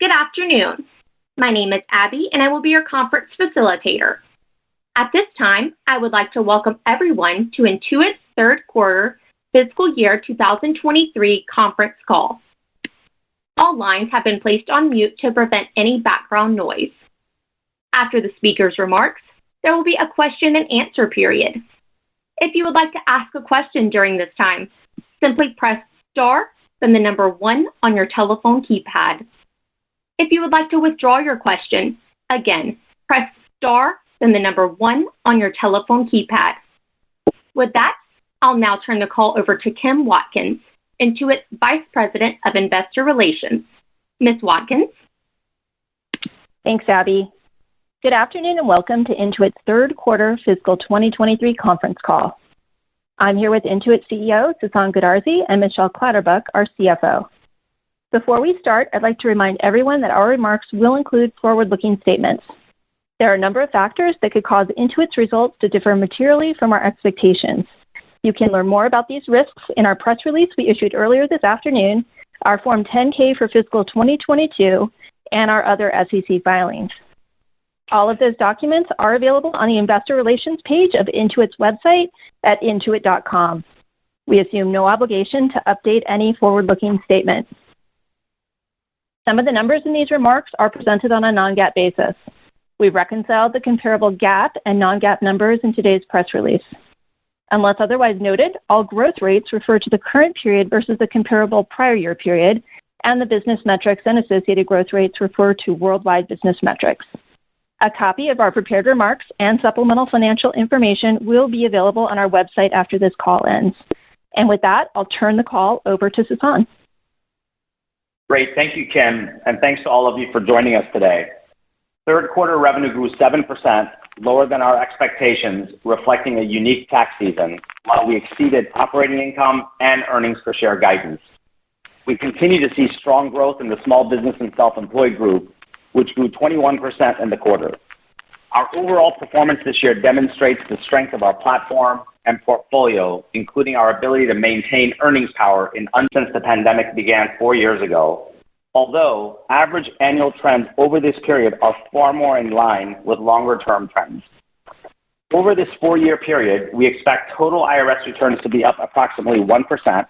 Good afternoon. My name is Abby, and I will be your conference facilitator. At this time, I would like to welcome everyone to Intuit's third quarter fiscal year 2023 conference call. All lines have been placed on mute to prevent any background noise. After the speaker's remarks, there will be a question and answer period. If you would like to ask a question during this time, simply press star, then the number 1 on your telephone keypad. If you would like to withdraw your question, again, press star, then the number 1 on your telephone keypad. With that, I'll now turn the call over to Kim Watkins, Intuit's Vice President of Investor Relations. Ms. Watkins? Thanks, Abby. Good afternoon and welcome to Intuit's third quarter fiscal 2023 conference call. I'm here with Intuit CEO, Sasan Goodarzi, and Michelle Clatterbuck, our CFO. Before we start, I'd like to remind everyone that our remarks will include forward-looking statements. There are a number of factors that could cause Intuit's results to differ materially from our expectations. You can learn more about these risks in our press release we issued earlier this afternoon, our Form 10-K for fiscal 2022, and our other SEC filings. All of those documents are available on the Investor Relations page of Intuit's website at intuit.com. We assume no obligation to update any forward-looking statement. Some of the numbers in these remarks are presented on a non-GAAP basis. We've reconciled the comparable GAAP and non-GAAP numbers in today's press release. Unless otherwise noted, all growth rates refer to the current period versus the comparable prior year period, and the business metrics and associated growth rates refer to worldwide business metrics. A copy of our prepared remarks and supplemental financial information will be available on our website after this call ends. And with that, I'll turn the call over to Sasan. Great. Thank you, Kim, and thanks to all of you for joining us today. Third quarter revenue grew 7%, lower than our expectations, reflecting a unique tax season, while we exceeded operating income and earnings per share guidance. We continue to see strong growth in the small business and self-employed group, which grew 21% in the quarter. Our overall performance this year demonstrates the strength of our platform and portfolio, including our ability to maintain earnings power since the pandemic began 4 years ago, although average annual trends over this period are far more in line with longer-term trends. Over this 4-year period, we expect total IRS returns to be up approximately 1%,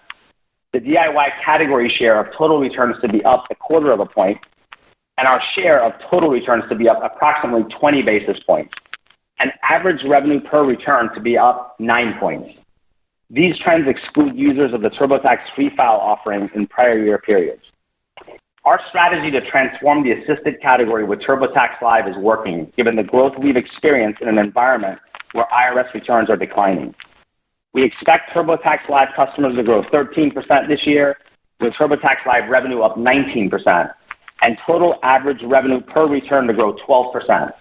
the DIY category share of total returns to be up 0.25 point, and our share of total returns to be up approximately 20 basis points, and average revenue per return to be up 9 points. These trends exclude users of the TurboTax free file offering in prior year periods. Our strategy to transform the assisted category with TurboTax Live is working, given the growth we've experienced in an environment where IRS returns are declining. We expect TurboTax Live customers to grow 13% this year, with TurboTax Live revenue up 19%, and total average revenue per return to grow 12%.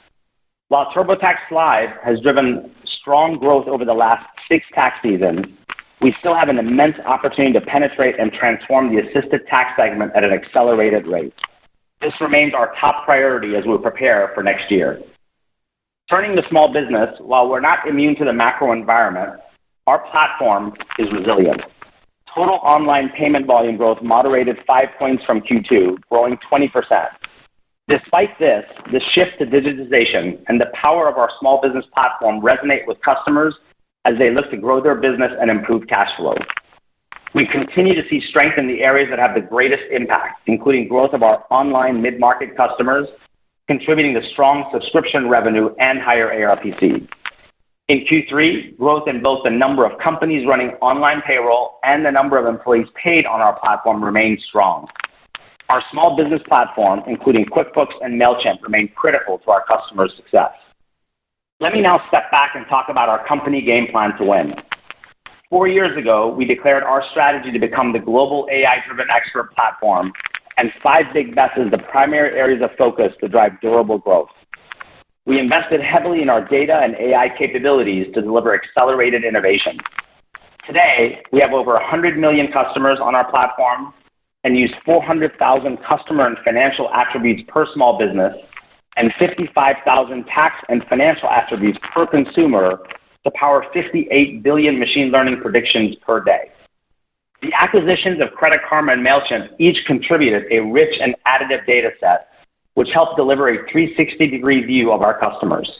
While TurboTax Live has driven strong growth over the last 6 tax seasons, we still have an immense opportunity to penetrate and transform the assisted tax segment at an accelerated rate. This remains our top priority as we prepare for next year. Turning to small business, while we're not immune to the macro environment, our platform is resilient. Total online payment volume growth moderated 5 points from Q2, growing 20%. Despite this, the shift to digitization and the power of our small business platform resonate with customers as they look to grow their business and improve cash flow. We continue to see strength in the areas that have the greatest impact, including growth of our online mid-market customers, contributing to strong subscription revenue and higher ARPC. In Q3, growth in both the number of companies running online payroll and the number of employees paid on our platform remained strong. Our small business platform, including QuickBooks and MailChimp, remain critical to our customers' success. Let me now step back and talk about our company game plan to win. 4 years ago, we declared our strategy to become the global AI-driven expert platform, and 5 big bets as the primary areas of focus to drive durable growth. We invested heavily in our data and AI capabilities to deliver accelerated innovation. Today, we have over 100 million customers on our platform and use 400,000 customer and financial attributes per small business and 55,000 tax and financial attributes per consumer to power 58 billion machine learning predictions per day. The acquisitions of Credit Karma and MailChimp each contributed a rich and additive data set, which helped deliver a 360-degree view of our customers.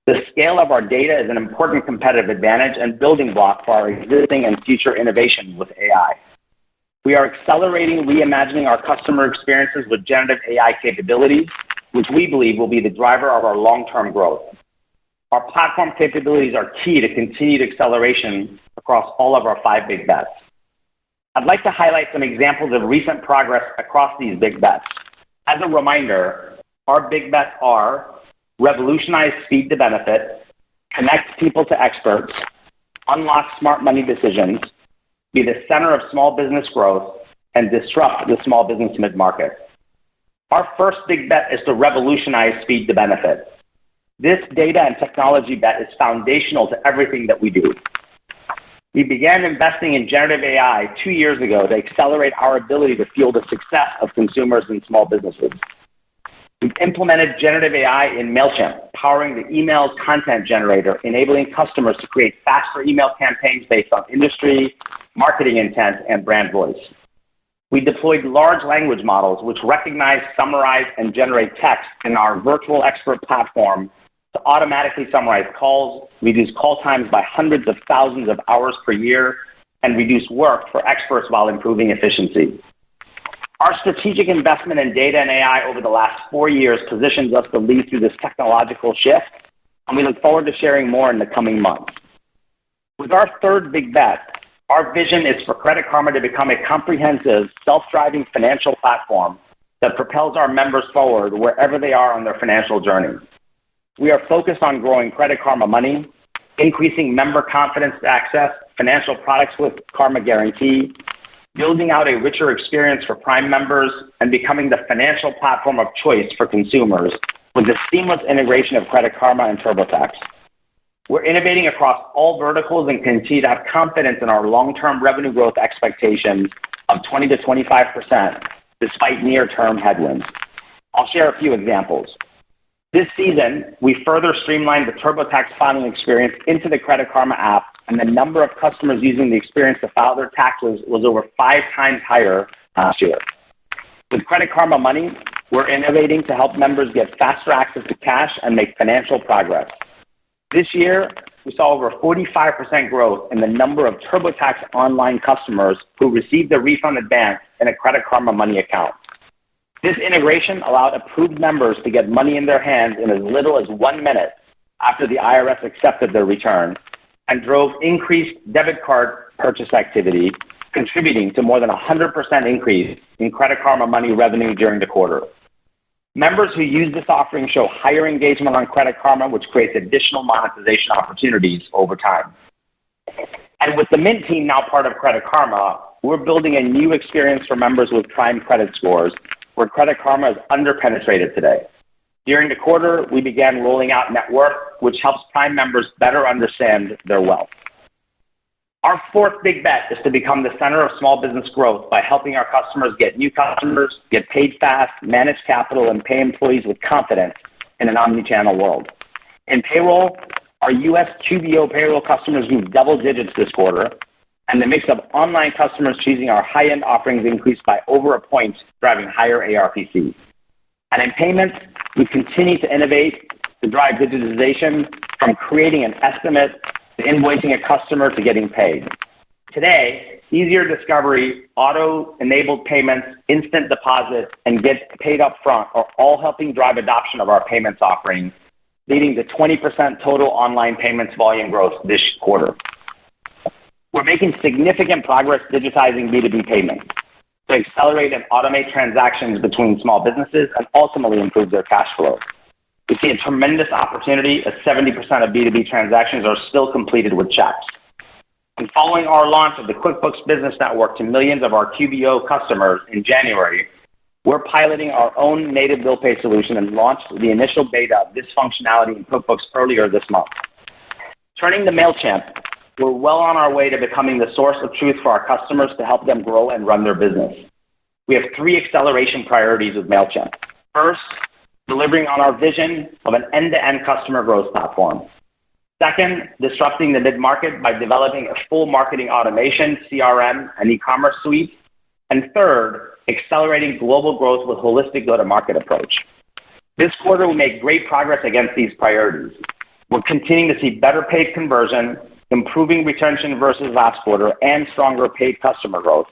The scale of our data is an important competitive advantage and building block for our existing and future innovation with AI. We are accelerating reimagining our customer experiences with generative AI capabilities, which we believe will be the driver of our long-term growth. Our platform capabilities are key to continued acceleration across all of our 5 big bets. I'd like to highlight some examples of recent progress across these big bets. As a reminder, our big bets are revolutionize speed to benefit, connect people to experts, unlock smart money decisions, be the center of small business growth, and disrupt the small business mid-market. Our first big bet is to revolutionize speed to benefit. This data and technology bet is foundational to everything that we do. We began investing in generative AI 2 years ago to accelerate our ability to fuel the success of consumers and small businesses. We've implemented generative AI in MailChimp, powering the email content generator, enabling customers to create faster email campaigns based on industry, marketing intent, and brand voice. We deployed large language models which recognize, summarize, and generate text in our virtual expert platform to automatically summarize calls, reduce call times by hundreds of thousands of hours per year, and reduce work for experts while improving efficiency. Our strategic investment in data and AI over the last 4 years positions us to lead through this technological shift, and we look forward to sharing more in the coming months. With our third big bet, our vision is for Credit Karma to become a comprehensive, self-driving financial platform that propels our members forward wherever they are on their financial journey. We are focused on growing Credit Karma Money, increasing member confidence to access financial products with Karma Guarantee, building out a richer experience for Prime members, and becoming the financial platform of choice for consumers with the seamless integration of Credit Karma and TurboTax. We're innovating across all verticals and continue to have confidence in our long-term revenue growth expectations of 20 to 25% despite near-term headwinds. I'll share a few examples. This season, we further streamlined the TurboTax filing experience into the Credit Karma app, and the number of customers using the experience to file their taxes was over 5 times higher last year. With Credit Karma Money, we're innovating to help members get faster access to cash and make financial progress. This year, we saw over 45% growth in the number of TurboTax online customers who received a refund advance in a Credit Karma Money account. This integration allowed approved members to get money in their hands in as little as 1 minute after the IRS accepted their return and drove increased debit card purchase activity, contributing to more than 100% increase in Credit Karma Money revenue during the quarter. Members who use this offering show higher engagement on Credit Karma, which creates additional monetization opportunities over time. And with the Mint team now part of Credit Karma, we're building a new experience for members with Prime credit scores where Credit Karma is underpenetrated today. During the quarter, we began rolling out Net Worth, which helps Prime members better understand their wealth. Our fourth big bet is to become the center of small business growth by helping our customers get new customers, get paid fast, manage capital, and pay employees with confidence in an omnichannel world. In payroll, our U.S. QBO payroll customers grew double digits this quarter, and the mix of online customers choosing our high-end offerings increased by over a point, driving higher ARPC. And in payments, we continue to innovate to drive digitization from creating an estimate to invoicing a customer to getting paid. Today, easier discovery, auto-enabled payments, instant deposit, and get paid up front are all helping drive adoption of our payments offering, leading to 20% total online payments volume growth this quarter. We're making significant progress digitizing B2B payments to accelerate and automate transactions between small businesses and ultimately improve their cash flow. We see a tremendous opportunity as 70% of B2B transactions are still completed with checks. And following our launch of the QuickBooks Business Network to millions of our QBO customers in January, we're piloting our own native bill pay solution and launched the initial beta of this functionality in QuickBooks earlier this month. Turning to MailChimp, we're well on our way to becoming the source of truth for our customers to help them grow and run their business. We have 3 acceleration priorities with MailChimp. First, delivering on our vision of an end-to-end customer growth platform. Second, disrupting the mid-market by developing a full marketing automation, CRM, and e-commerce suite. And third, accelerating global growth with holistic go-to-market approach. This quarter, we made great progress against these priorities. We're continuing to see better paid conversion, improving retention versus last quarter, and stronger paid customer growth.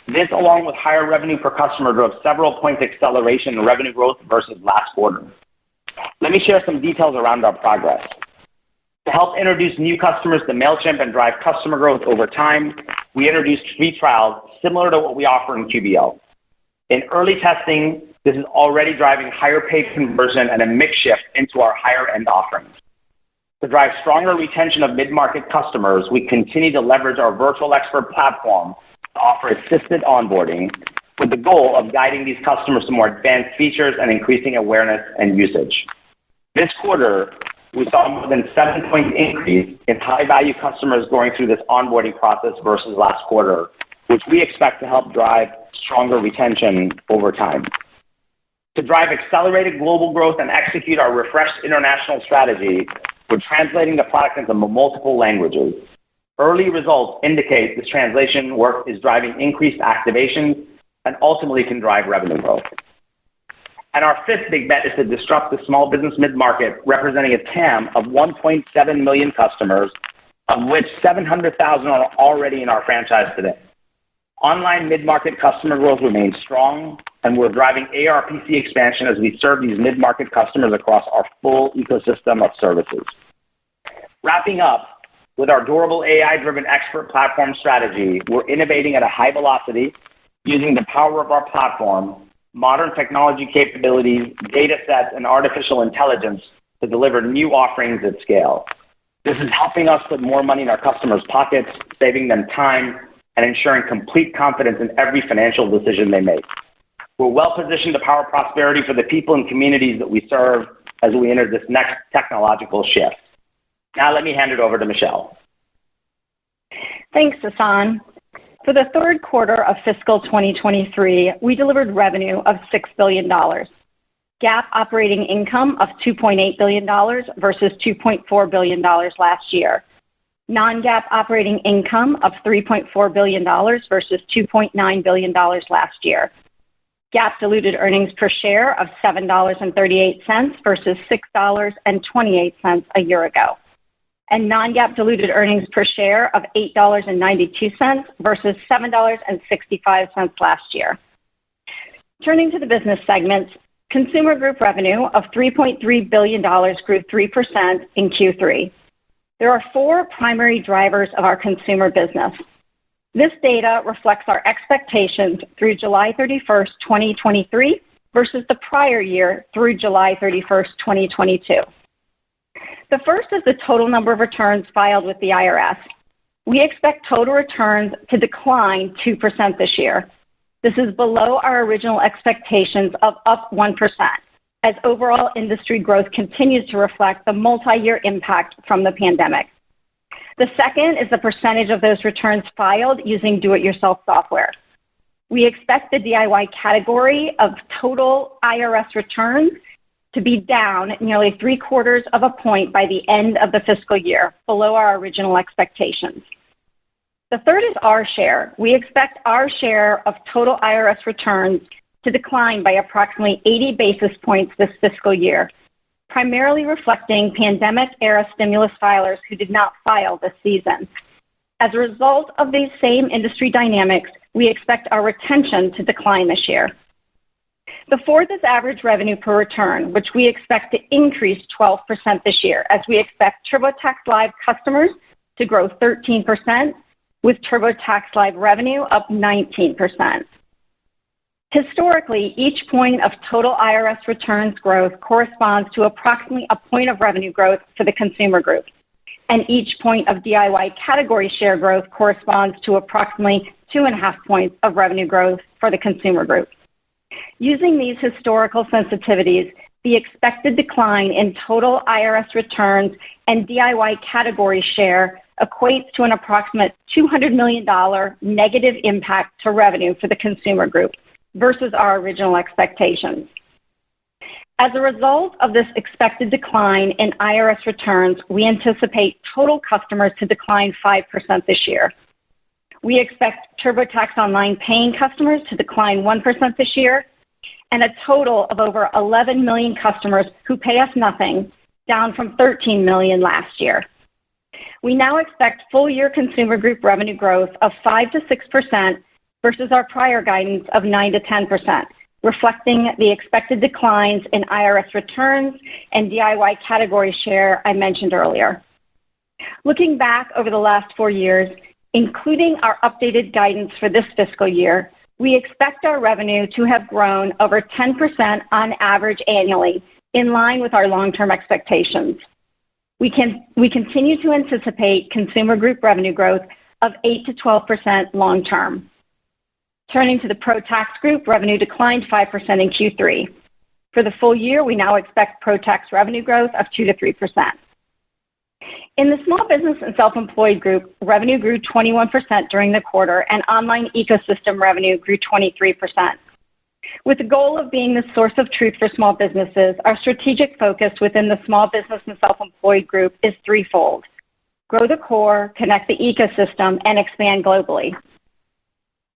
This, along with higher revenue per customer, drove several points acceleration in revenue growth versus last quarter. Let me share some details around our progress. To help introduce new customers to MailChimp and drive customer growth over time, we introduced free trials similar to what we offer in QBO. In early testing, this is already driving higher paid conversion and a mix shift into our higher-end offerings. To drive stronger retention of mid-market customers, we continue to leverage our virtual expert platform to offer assisted onboarding with the goal of guiding these customers to more advanced features and increasing awareness and usage. This quarter, we saw more than 7-point increase in high-value customers going through this onboarding process versus last quarter, which we expect to help drive stronger retention over time. To drive accelerated global growth and execute our refreshed international strategy, we're translating the product into multiple languages. Early results indicate this translation work is driving increased activation and ultimately can drive revenue growth. And our fifth big bet is to disrupt the small business mid-market, representing a TAM of 1.7 million customers, of which 700,000 are already in our franchise today. Online mid-market customer growth remains strong, and we're driving ARPC expansion as we serve these mid-market customers across our full ecosystem of services. Wrapping up, with our durable AI-driven expert platform strategy, we're innovating at a high velocity, using the power of our platform, modern technology capabilities, data sets, and artificial intelligence to deliver new offerings at scale. This is helping us put more money in our customers' pockets, saving them time, and ensuring complete confidence in every financial decision they make. We're well positioned to power prosperity for the people and communities that we serve as we enter this next technological shift. Now let me hand it over to Michelle. Thanks, Sasan. For the third quarter of fiscal 2023, we delivered revenue of $6 billion, GAAP operating income of $2.8 billion versus $2.4 billion last year, non-GAAP operating income of $3.4 billion versus $2.9 billion last year, GAAP diluted earnings per share of $7.38 versus $6.28 a year ago, and non-GAAP diluted earnings per share of $8.92 versus $7.65 last year. Turning to the business segments, Consumer Group revenue of $3.3 billion grew 3% in Q3. There are four primary drivers of our consumer business. This data reflects our expectations through July 31st, 2023 versus the prior year through July 31st, 2022. The first is the total number of returns filed with the IRS. We expect total returns to decline 2% this year. This is below our original expectations of up 1%, as overall industry growth continues to reflect the multi-year impact from the pandemic. The second is the percentage of those returns filed using do-it-yourself software. We expect the DIY category of total IRS returns to be down nearly 0.75 of a point by the end of the fiscal year, below our original expectations. The third is our share. We expect our share of total IRS returns to decline by approximately 80 basis points this fiscal year, primarily reflecting pandemic-era stimulus filers who did not file this season. As a result of these same industry dynamics, we expect our retention to decline this year. The fourth is average revenue per return, which we expect to increase 12% this year, as we expect TurboTax Live customers to grow 13%, with TurboTax Live revenue up 19%. Historically, each point of total IRS returns growth corresponds to approximately a point of revenue growth for the Consumer Group, and each point of DIY category share growth corresponds to approximately 2.5 points of revenue growth for the Consumer Group. Using these historical sensitivities, the expected decline in total IRS returns and DIY category share equates to an approximate $200 million negative impact to revenue for the Consumer Group versus our original expectations. As a result of this expected decline in IRS returns, we anticipate total customers to decline 5% this year. We expect TurboTax Online paying customers to decline 1% this year, and a total of over 11 million customers who pay us nothing, down from 13 million last year. We now expect full-year consumer group revenue growth of 5 to 6% versus our prior guidance of 9 to 10%, reflecting the expected declines in IRS returns and DIY category share I mentioned earlier. Looking back over the last 4 years, including our updated guidance for this fiscal year, we expect our revenue to have grown over 10% on average annually, in line with our long-term expectations. We continue to anticipate consumer group revenue growth of 8 to 12% long-term. Turning to the Pro Tax Group, revenue declined 5% in Q3. For the full year, we now expect Pro Tax revenue growth of 2 to 3%. In the Small Business and Self-Employed Group, revenue grew 21% during the quarter, and online ecosystem revenue grew 23%. With the goal of being the source of truth for small businesses, our strategic focus within the Small Business and Self-Employed Group is threefold: grow the core, connect the ecosystem, and expand globally.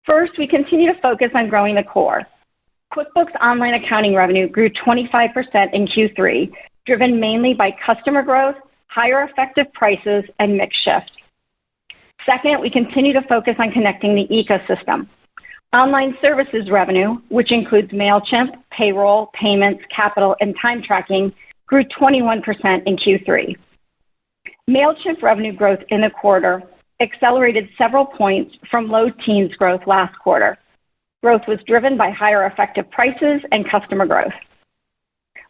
First, we continue to focus on growing the core. QuickBooks Online accounting revenue grew 25% in Q3, driven mainly by customer growth, higher effective prices, and mix shift. Second, we continue to focus on connecting the ecosystem. Online services revenue, which includes MailChimp, payroll, payments, capital, and time tracking, grew 21% in Q3. MailChimp revenue growth in the quarter accelerated several points from low teens growth last quarter. Growth was driven by higher effective prices and customer growth.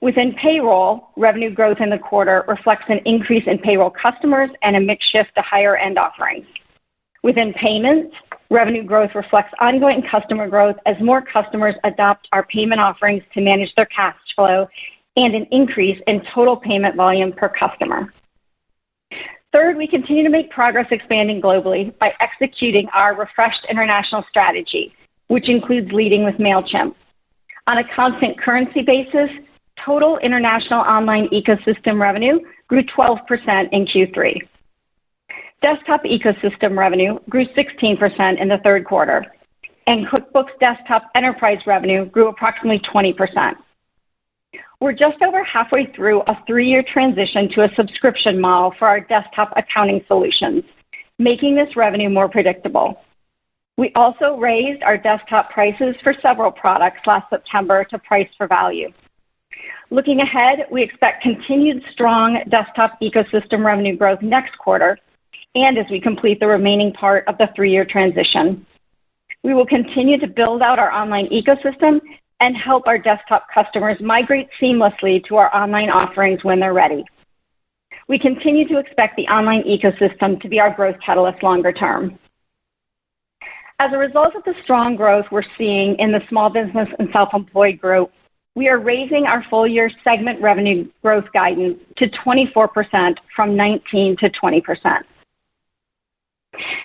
Within payroll, revenue growth in the quarter reflects an increase in payroll customers and a mix shift to higher-end offerings. Within payments, revenue growth reflects ongoing customer growth as more customers adopt our payment offerings to manage their cash flow and an increase in total payment volume per customer. Third, we continue to make progress expanding globally by executing our refreshed international strategy, which includes leading with MailChimp. On a constant currency basis, total international online ecosystem revenue grew 12% in Q3. Desktop ecosystem revenue grew 16% in the third quarter, and QuickBooks Desktop Enterprise revenue grew approximately 20%. We're just over halfway through a 3-year transition to a subscription model for our desktop accounting solutions, making this revenue more predictable. We also raised our desktop prices for several products last September to price for value. Looking ahead, we expect continued strong desktop ecosystem revenue growth next quarter and as we complete the remaining part of the 3-year transition. We will continue to build out our online ecosystem and help our desktop customers migrate seamlessly to our online offerings when they're ready. We continue to expect the online ecosystem to be our growth catalyst longer term. As a result of the strong growth we're seeing in the Small Business and Self-Employed Group, we are raising our full-year segment revenue growth guidance to 24% from 19 to 20%.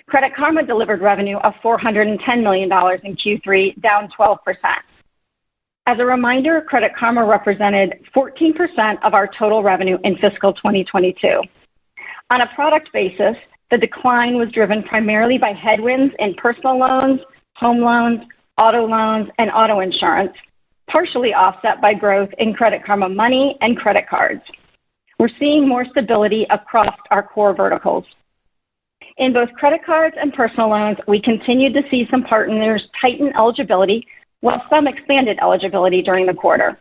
Credit Karma delivered revenue of $410 million in Q3, down 12%. As a reminder, Credit Karma represented 14% of our total revenue in fiscal 2022. On a product basis, the decline was driven primarily by headwinds in personal loans, home loans, auto loans, and auto insurance, partially offset by growth in Credit Karma Money and credit cards. We're seeing more stability across our core verticals. In both credit cards and personal loans, we continued to see some partners tighten eligibility, while some expanded eligibility during the quarter.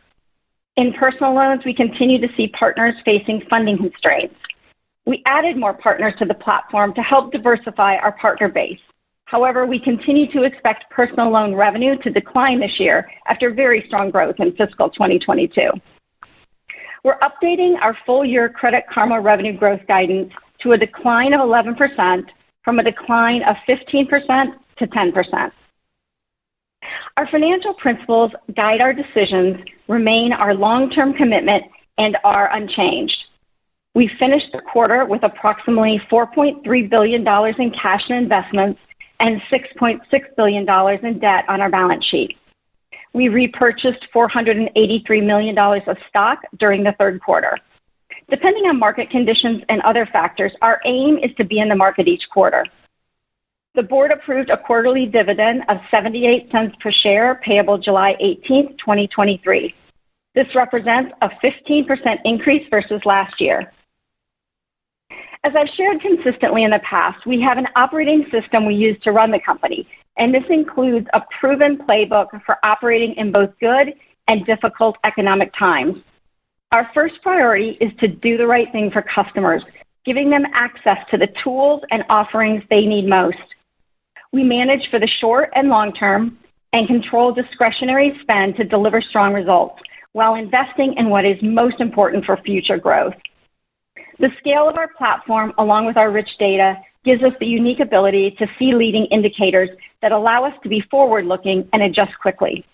In personal loans, we continue to see partners facing funding constraints. We added more partners to the platform to help diversify our partner base. However, we continue to expect personal loan revenue to decline this year after very strong growth in fiscal 2022. We're updating our full-year Credit Karma revenue growth guidance to a decline of 11% from a decline of 15% to 10%. Our financial principles guide our decisions, remain our long-term commitment, and are unchanged. We finished the quarter with approximately $4.3 billion in cash and investments and $6.6 billion in debt on our balance sheet. we repurchased $483 million of stock during the third quarter. Depending on market conditions and other factors, our aim is to be in the market each quarter. The board approved a quarterly dividend of 78 cents per share payable July 18, 2023. This represents a 15% increase versus last year. As I've shared consistently in the past, we have an operating system we use to run the company, and this includes a proven playbook for operating in both good and difficult economic times. Our first priority is to do the right thing for customers, giving them access to the tools and offerings they need most. We manage for the short and long term and control discretionary spend to deliver strong results while investing in what is most important for future growth. The scale of our platform, along with our rich data, gives us the unique ability to see leading indicators that allow us to be forward-looking and adjust quickly.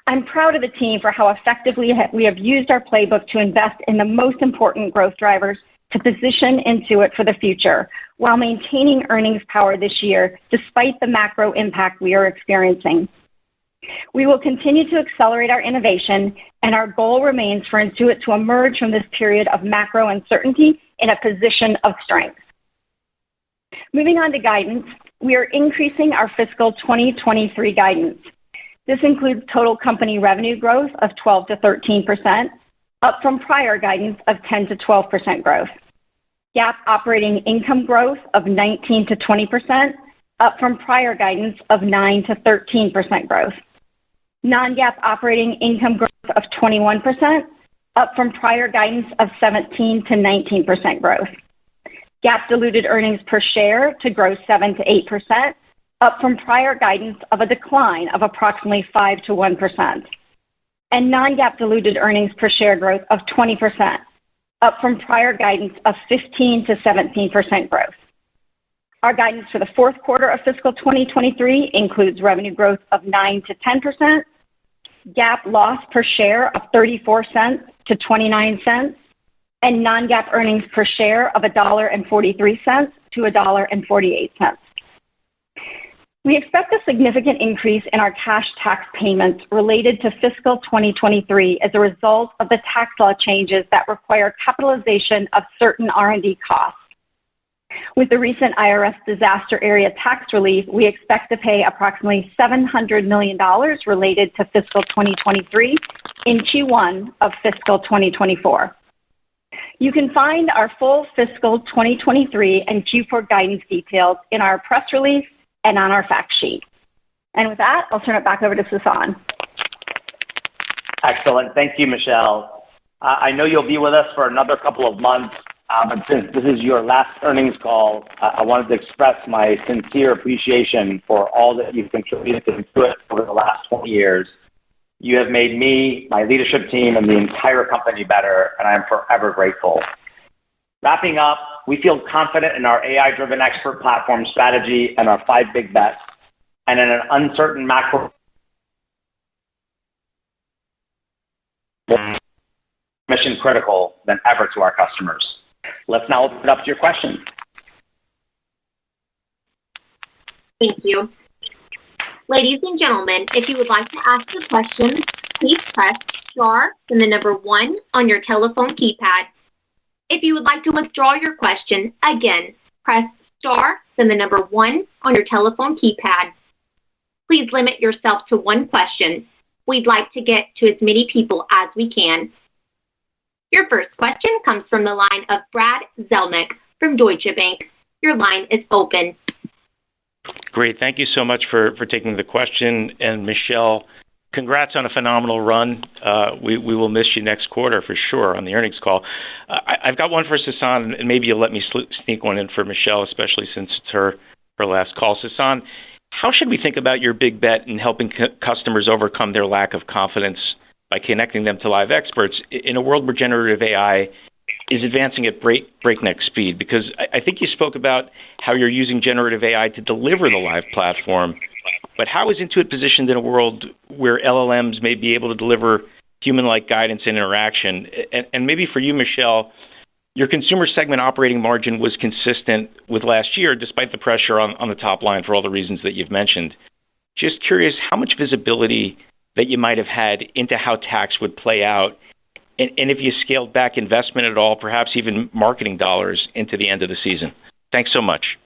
I'm proud of the team for how effectively we have used our playbook to invest in the most important growth drivers to position Intuit for the future while maintaining earnings power this year despite the macro impact we are experiencing. We will continue to accelerate our innovation, and our goal remains for Intuit to emerge from this period of macro uncertainty in a position of strength. Moving on to guidance, we are increasing our fiscal 2023 guidance. This includes total company revenue growth of 12 to 13%, up from prior guidance of 10 to 12% growth. GAAP operating income growth of 19 to 20%, up from prior guidance of 9 to 13% growth. Non-GAAP operating income growth of 21%, up from prior guidance of 17 to 19% growth. GAAP diluted earnings per share to grow 7 to 8%, up from prior guidance of a decline of approximately 5 to 1%. And non-GAAP diluted earnings per share growth of 20%, up from prior guidance of 15 to 17% growth. Our guidance for the fourth quarter of fiscal 2023 includes revenue growth of 9 to 10%, GAAP loss per share of 34 cents to 29 cents, and non-GAAP earnings per share of $1.43 to $1.48. We expect a significant increase in our cash tax payments related to fiscal 2023 as a result of the tax law changes that require capitalization of certain R&D costs. With the recent IRS disaster area tax relief, we expect to pay approximately $700 million related to fiscal 2023 in Q1 of fiscal 2024. You can find our full fiscal 2023 and Q4 guidance details in our press release and on our fact sheet. And with that, I'll turn it back over to Sasan. Excellent. Thank you, Michelle. I know you'll be with us for another couple of months, but since this is your last earnings call, I wanted to express my sincere appreciation for all that you've contributed to Intuit over the last 20 years. You have made me, my leadership team, and the entire company better, and I am forever grateful. Wrapping up, we feel confident in our AI-driven expert platform strategy and our 5 big bets, and in an uncertain macro mission critical than ever to our customers. Let's now open it up to your questions. Thank you. Ladies and gentlemen, if you would like to ask a question, please press star then the number 1 on your telephone keypad. If you would like to withdraw your question, again, press star then the number 1 on your telephone keypad. Please limit yourself to 1 question. We'd like to get to as many people as we can. Your first question comes from the line of Brad Zelnick from Deutsche Bank. Your line is open. Great. Thank you so much for taking the question. And Michelle, congrats on a phenomenal run. We will miss you next quarter for sure on the earnings call. I've got one for Sasan, and maybe you'll let me sneak one in for Michelle, especially since it's her last call. Sasan, how should we think about your big bet in helping customers overcome their lack of confidence by connecting them to live experts in a world where generative AI is advancing at breakneck speed? Because I think you spoke about how you're using generative AI to deliver the live platform, but how is Intuit positioned in a world where LLMs may be able to deliver human-like guidance and interaction? And maybe for you, Michelle, your consumer segment operating margin was consistent with last year, despite the pressure on the top line for all the reasons that you've mentioned. Just curious, how much visibility that you might have had into how tax would play out, and if you scaled back investment at all, perhaps even marketing dollars into the end of the season. Thanks so much.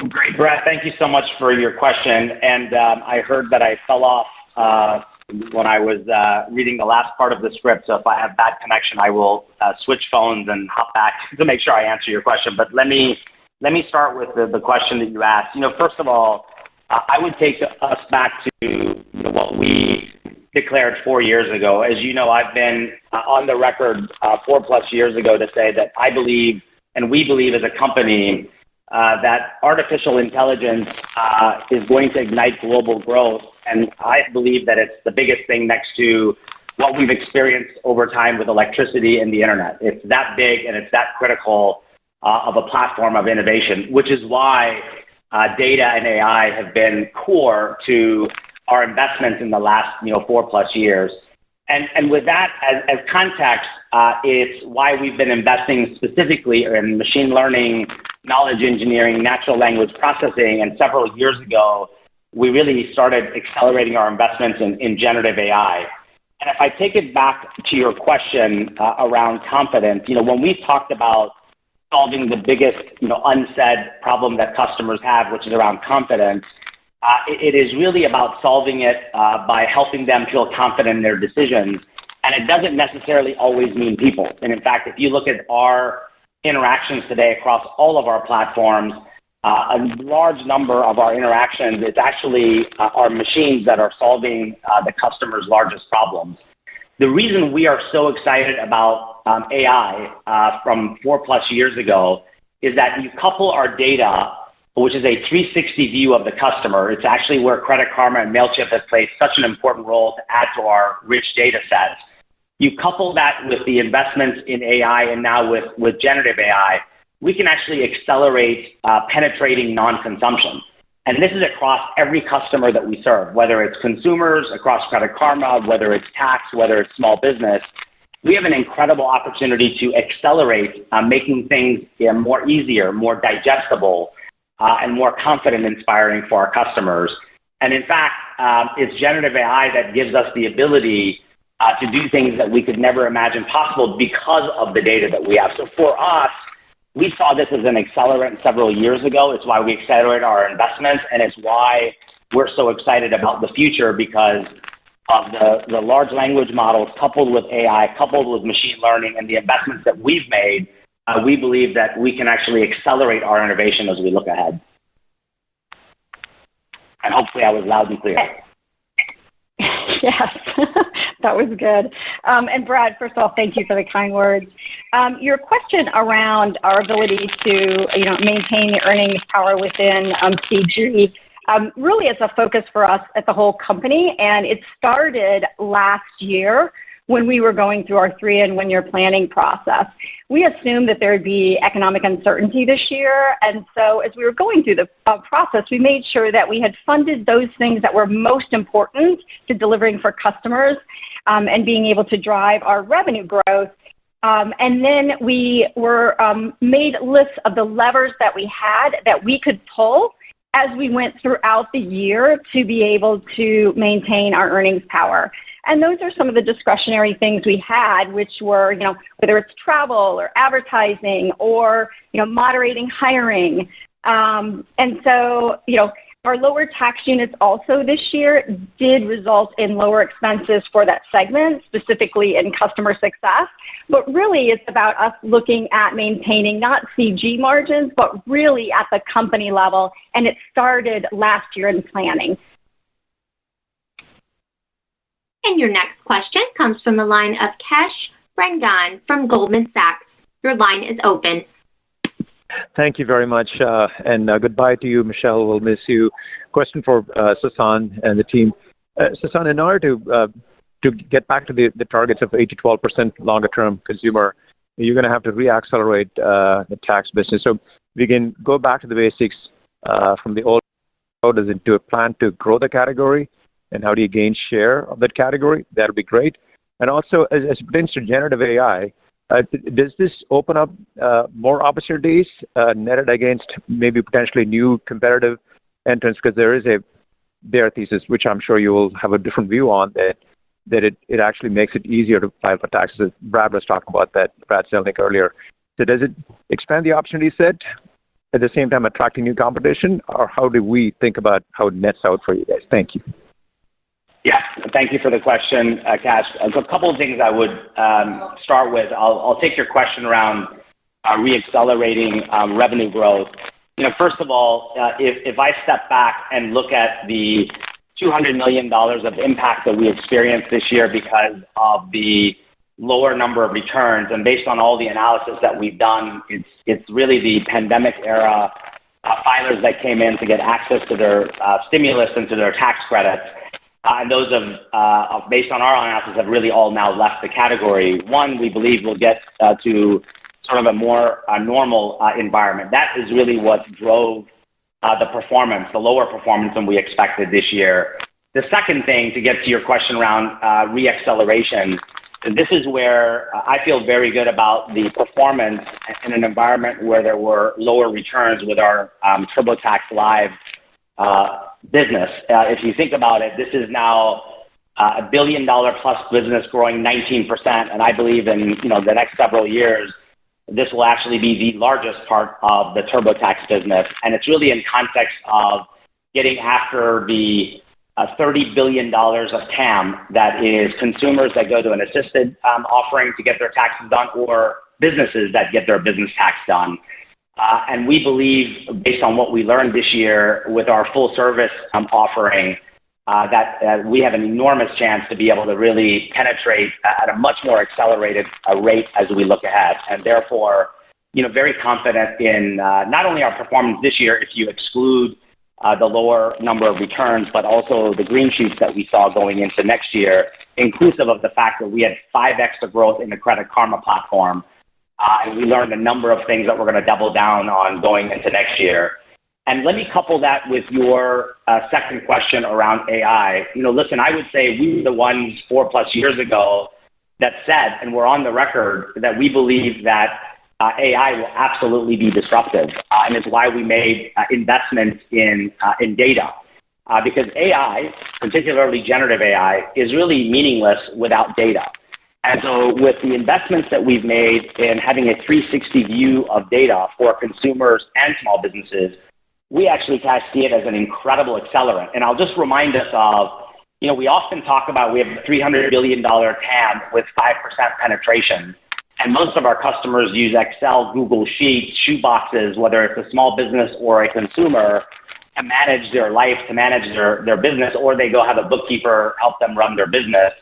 Great, Brett. Thank you so much for your question. And I heard that I fell off when I was reading the last part of the script. So if I have bad connection, I will switch phones and hop back to make sure I answer your question. But let me start with the question that you asked. First of all, I would take us back to what we declared 4 years ago. As you know, I've been on the record 4+ years ago to say that I believe, and we believe as a company, that artificial intelligence is going to ignite global growth. And I believe that it's the biggest thing next to what we've experienced over time with electricity and the internet. It's that big and it's that critical of a platform of innovation, which is why data and AI have been core to our investments in the last 4+ years. And with that as context, it's why we've been investing specifically in machine learning, knowledge engineering, natural language processing, and several years ago, we really started accelerating our investments in generative AI. And if I take it back to your question around confidence, when we talked about solving the biggest, unsaid problem that customers have, which is around confidence, it is really about solving it by helping them feel confident in their decisions. And it doesn't necessarily always mean people. And in fact, if you look at our interactions today across all of our platforms, a large number of our interactions, it's actually our machines that are solving the customer's largest problems. The reason we are so excited about AI from 4+ years ago is that you couple our data, which is a 360 view of the customer. It's actually where Credit Karma and MailChimp have played such an important role to add to our rich data sets. You couple that with the investments in AI and now with generative AI, we can actually accelerate penetrating non-consumption. And this is across every customer that we serve, whether it's consumers, across Credit Karma, whether it's tax, whether it's small business. We have an incredible opportunity to accelerate making things more easier, more digestible, and more confident inspiring for our customers. And in fact, it's generative AI that gives us the ability to do things that we could never imagine possible because of the data that we have. So for us, we saw this as an accelerant several years ago. It's why we accelerated our investments, and it's why we're so excited about the future, because of the large language models coupled with AI, coupled with machine learning and the investments that we've made. We believe that we can actually accelerate our innovation as we look ahead. And hopefully I was loud and clear. Yes, that was good. And Brad, first of all, thank you for the kind words. Your question around our ability to, maintain the earnings power within CG, really is a focus for us at the whole company, and it started last year when we were going through our 3-and-1-year planning process. We assumed that there would be economic uncertainty this year, and so as we were going through the process, we made sure that we had funded those things that were most important to delivering for customers and being able to drive our revenue growth. And then we were made lists of the levers that we had that we could pull as we went throughout the year to be able to maintain our earnings power. And those are some of the discretionary things we had, which were, whether it's travel or advertising or, moderating hiring. And so, our lower tax units also this year did result in lower expenses for that segment, specifically in customer success. But really, it's about us looking at maintaining not CG margins, but really at the company level. And it started last year in planning. And your next question comes from the line of Kash Rangan from Goldman Sachs. Your line is open. Thank you very much, and goodbye to you, Michelle. We'll miss you. Question for Sasan and the team. Sasan, in order to get back to the targets of 8 to 12% longer-term consumer, you're going to have to reaccelerate the tax business. So we can go back to the basics from the old. How does Intuit plan to grow the category? And how do you gain share of that category? That would be great. And also, as it pertains to generative AI, does this open up more opportunities netted against maybe potentially new competitive entrants? Because there is a their thesis, which I'm sure you will have a different view on, that it actually makes it easier to file for taxes. Brad was talking about that, Brad Selnick earlier. So does it expand the opportunity set, at the same time attracting new competition, or how do we think about how it nets out for you guys? Thank you. Yeah, thank you for the question, Kash. A couple of things I would start with. I'll take your question around re-accelerating revenue growth. First of all, if I step back and look at the $200 million of impact that we experienced this year because of the lower number of returns, and based on all the analysis that we've done, it's really the pandemic era filers that came in to get access to their stimulus and to their tax credits. And those have, based on our analysis, have really all now left the category. One, we believe we'll get to sort of a more normal environment. That is really what drove the lower performance than we expected this year. The second thing, to get to your question around re-acceleration, this is where I feel very good about the performance in an environment where there were lower returns with our TurboTax Live business. If you think about it, this is now a $1 billion plus business growing 19%, and I believe in the next several years, this will actually be the largest part of the TurboTax business, and it's really in context of getting after the $30 billion of TAM that is consumers that go to an assisted offering to get their taxes done, or businesses that get their business tax done. And we believe, based on what we learned this year with our full service offering, that we have an enormous chance to be able to really penetrate at a much more accelerated rate as we look ahead. And therefore, very confident in not only our performance this year, if you exclude the lower number of returns, but also the green shoots that we saw going into next year, inclusive of the fact that we had 5x the growth in the Credit Karma platform. And we learned a number of things that we're going to double down on going into next year. And let me couple that with your second question around AI. Listen, I would say we were the ones 4+ years ago that said, and we're on the record, that we believe that AI will absolutely be disruptive, and it's why we made investments in data. Because AI, particularly generative AI, is really meaningless without data. And so with the investments that we've made in having a 360 view of data for consumers and small businesses, we actually see it as an incredible accelerant. And I'll just remind us of, we often talk about we have a $300 billion TAM with 5% penetration. And most of our customers use Excel, Google Sheets, shoeboxes, whether it's a small business or a consumer, to manage their life, to manage their business, or they go have a bookkeeper help them run their business.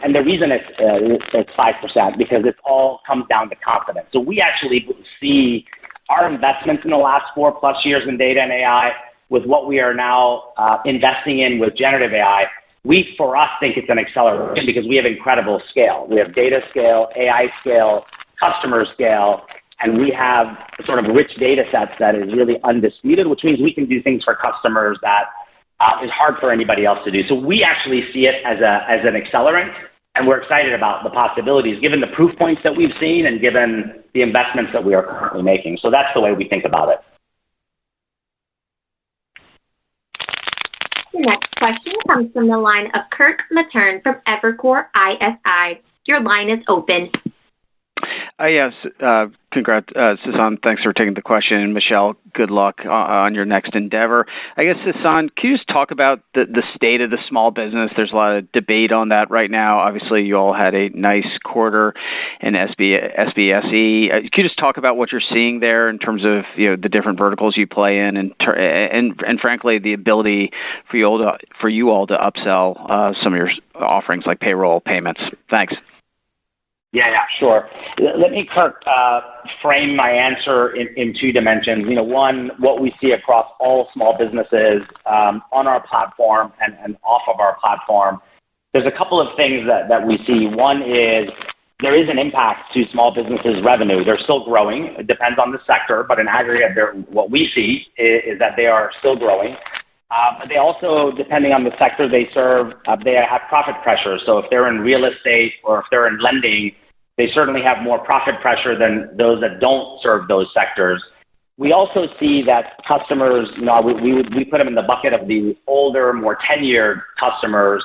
And the reason it's 5% because it all comes down to confidence. So we actually see our investments in the last 4+ years in data and AI with what we are now investing in with generative AI. We, for us, think it's an accelerant because we have incredible scale. We have data scale, AI scale, customer scale, and we have sort of rich data sets that is really undisputed, which means we can do things for customers that is hard for anybody else to do. So we actually see it as an accelerant, and we're excited about the possibilities, given the proof points that we've seen and given the investments that we are currently making. So that's the way we think about it. The next question comes from the line of Kirk Materne from Evercore ISI. Your line is open. Yes. Congrats, Sasan. Thanks for taking the question. And Michelle, good luck on your next endeavor. I guess, Sasan, can you just talk about the state of the small business? There's a lot of debate on that right now. Obviously, you all had a nice quarter in SBSE. Can you just talk about what you're seeing there in terms of the different verticals you play in, and frankly, the ability for you all to upsell some of your offerings like payroll payments? Thanks. Yeah, sure. Let me, Kirk, frame my answer in two dimensions. One, what we see across all small businesses on our platform and off of our platform. There's a couple of things that we see. One is there is an impact to small businesses' revenue. They're still growing. It depends on the sector, but in aggregate, what we see is that they are still growing. But they also, depending on the sector they serve, they have profit pressure. So if they're in real estate or if they're in lending, they certainly have more profit pressure than those that don't serve those sectors. We also see that customers, we put them in the bucket of the older, more tenured customers.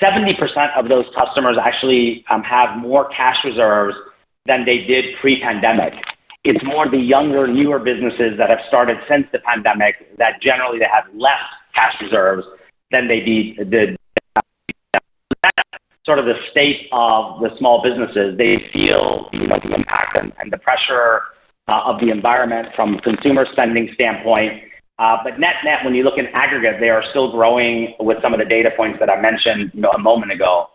70% of those customers actually have more cash reserves than they did pre-pandemic. It's more the younger, newer businesses that have started since the pandemic that generally they have less cash reserves than they did. That's sort of the state of the small businesses. They feel the impact and the pressure of the environment from a consumer spending standpoint. But net, when you look in aggregate, they are still growing with some of the data points that I mentioned a moment ago.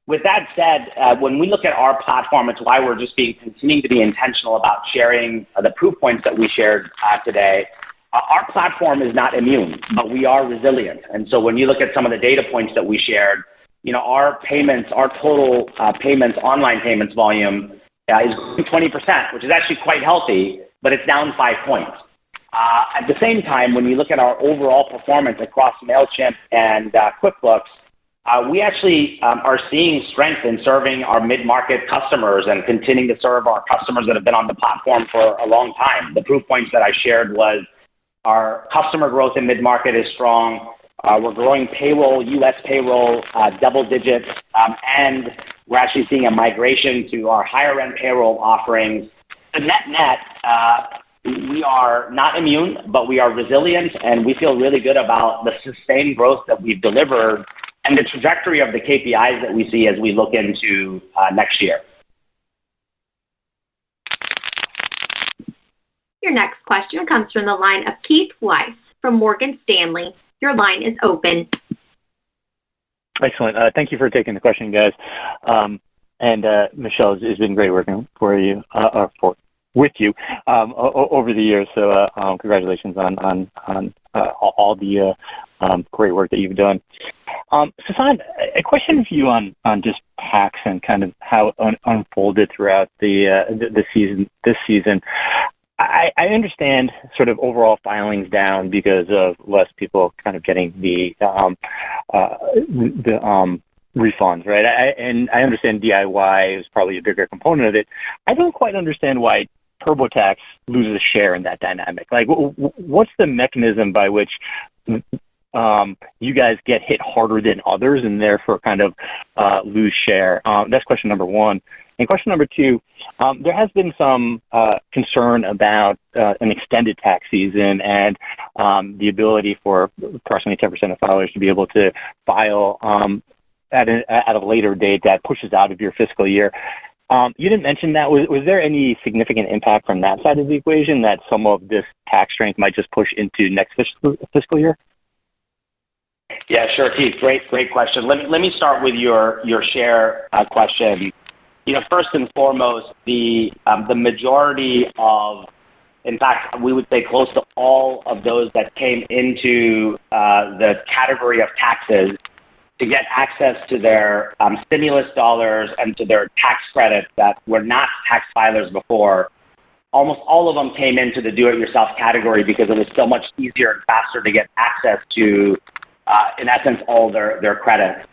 With that said, when we look at our platform, it's why we're just continuing to be intentional about sharing the proof points that we shared today. Our platform is not immune, but we are resilient. And so when you look at some of the data points that we shared, our payments, our total payments, online payments volume is 20%, which is actually quite healthy, but it's down 5 points. At the same time, when you look at our overall performance across MailChimp and QuickBooks, we actually are seeing strength in serving our mid-market customers and continuing to serve our customers that have been on the platform for a long time. The proof points that I shared was our customer growth in mid-market is strong. We're growing payroll, U.S. payroll, double digits, and we're actually seeing a migration to our higher-end payroll offerings. The net, we are not immune, but we are resilient, and we feel really good about the sustained growth that we've delivered and the trajectory of the KPIs that we see as we look into next year. Your next question comes from the line of Keith Weiss from Morgan Stanley. Your line is open. Excellent. Thank you for taking the question, guys. And Michelle, it's been great working with you over the years. So congratulations on all the great work that you've done. Sasan, a question for you on just tax and kind of how it unfolded throughout the season. This season, I understand sort of overall filings down because of less people kind of getting the refunds, right? And I understand DIY is probably a bigger component of it. I don't quite understand why TurboTax loses a share in that dynamic. Like, what's the mechanism by which you guys get hit harder than others and therefore kind of lose share? That's question number one. And question number two, there has been some concern about an extended tax season and the ability for approximately 10% of filers to be able to file at a later date that pushes out of your fiscal year. You didn't mention that. Was there any significant impact from that side of the equation that some of this tax strength might just push into next fiscal year? Yeah, sure, Keith. Great question. Let me start with your share question. First and foremost, the majority of, in fact, we would say close to all of those that came into the category of taxes to get access to their stimulus dollars and to their tax credits that were not tax filers before, almost all of them came into the do-it-yourself category because it was so much easier and faster to get access to, in essence, all their credits.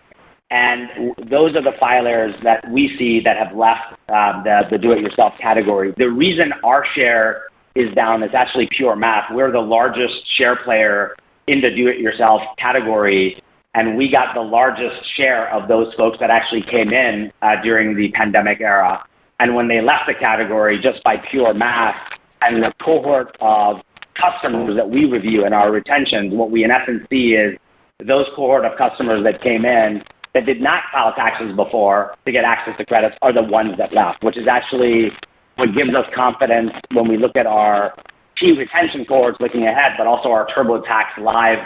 And those are the filers that we see that have left the do-it-yourself category. The reason our share is down is actually pure math. We're the largest share player in the do-it-yourself category, and we got the largest share of those folks that actually came in during the pandemic era. And when they left the category, just by pure math and the cohort of customers that we review in our retentions, what we in essence see is those cohort of customers that came in that did not file taxes before to get access to credits are the ones that left, which is actually what gives us confidence when we look at our key retention cohorts looking ahead, but also our TurboTax Live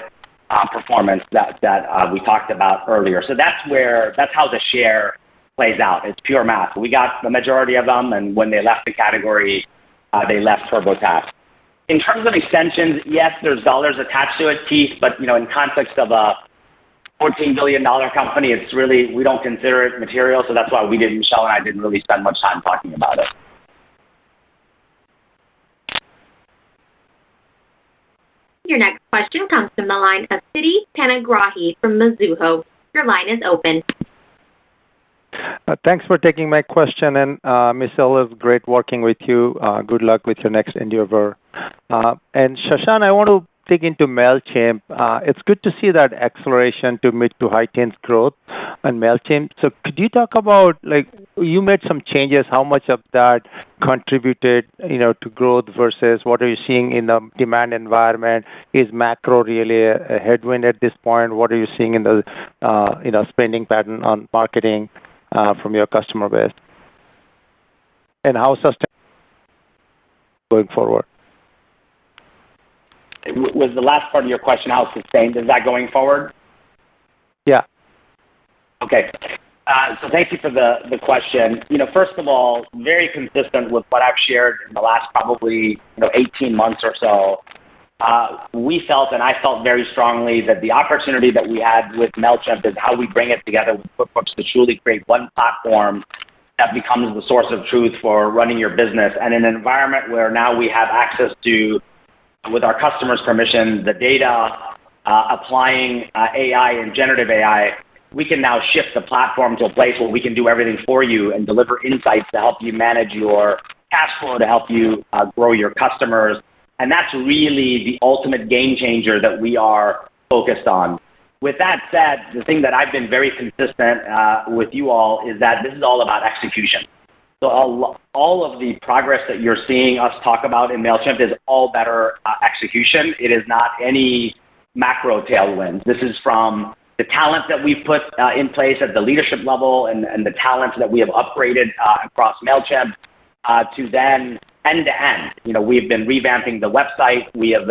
performance that we talked about earlier. So that's how the share plays out. It's pure math. We got the majority of them, and when they left the category, they left TurboTax. In terms of extensions, yes, there's dollars attached to it, Keith, but in context of a $14 billion company, it's really, we don't consider it material, so that's why Michelle and I didn't really spend much time talking about it. Your next question comes from the line of Siti Panigrahi from Mizuho. Your line is open. Thanks for taking my question, and Michelle, it was great working with you. Good luck with your next endeavor. And Shashank, I want to dig into MailChimp. It's good to see that acceleration to mid to high teens growth on MailChimp. So could you talk about, like, you made some changes, how much of that contributed, to growth versus what are you seeing in the demand environment? Is macro really a headwind at this point? What are you seeing in the, spending pattern on marketing from your customer base? And how sustainable going forward? Was the last part of your question how sustained is that going forward? Yeah. Okay. So thank you for the question. First of all, very consistent with what I've shared in the last probably 18 months or so. We felt, and I felt very strongly, that the opportunity that we had with MailChimp is how we bring it together with QuickBooks to truly create one platform that becomes the source of truth for running your business. And in an environment where now we have access to, with our customers' permission, the data, applying AI and generative AI, we can now shift the platform to a place where we can do everything for you and deliver insights to help you manage your cash flow, to help you grow your customers. And that's really the ultimate game changer that we are focused on. With that said, the thing that I've been very consistent with you all is that this is all about execution. So all of the progress that you're seeing us talk about in MailChimp is all better execution. It is not any macro tailwinds. This is from the talent that we've put in place at the leadership level and the talent that we have upgraded across MailChimp to then end-to-end. We've been revamping the website. We have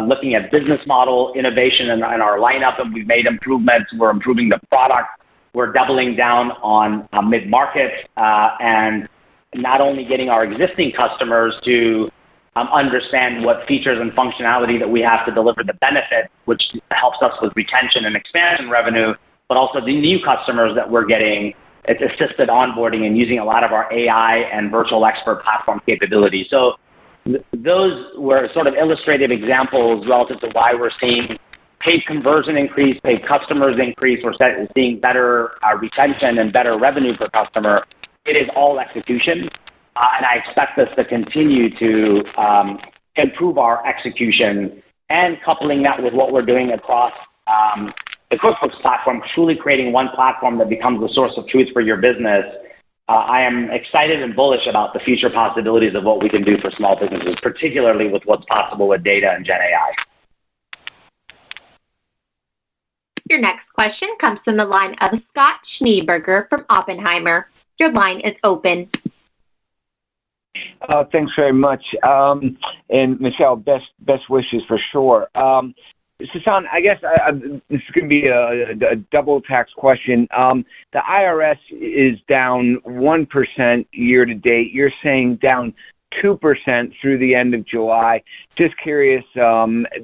looking at business model innovation in our lineup, and we've made improvements. We're improving the product. We're doubling down on mid-market and not only getting our existing customers to understand what features and functionality that we have to deliver the benefit, which helps us with retention and expansion revenue, but also the new customers that we're getting. It's assisted onboarding and using a lot of our AI and virtual expert platform capabilities. So those were sort of illustrative examples relative to why we're seeing paid conversion increase, paid customers increase. We're seeing better retention and better revenue per customer. It is all execution, and I expect us to continue to improve our execution, and coupling that with what we're doing across the QuickBooks platform, truly creating one platform that becomes the source of truth for your business. I am excited and bullish about the future possibilities of what we can do for small businesses, particularly with what's possible with data and Gen AI. Your next question comes from the line of Scott Schneeberger from Oppenheimer. Your line is open. Thanks very much. And Michelle, best wishes for sure. Sasan, I guess this is going to be a double tax question. The IRS is down 1% year to date. You're saying down 2% through the end of July. Just curious,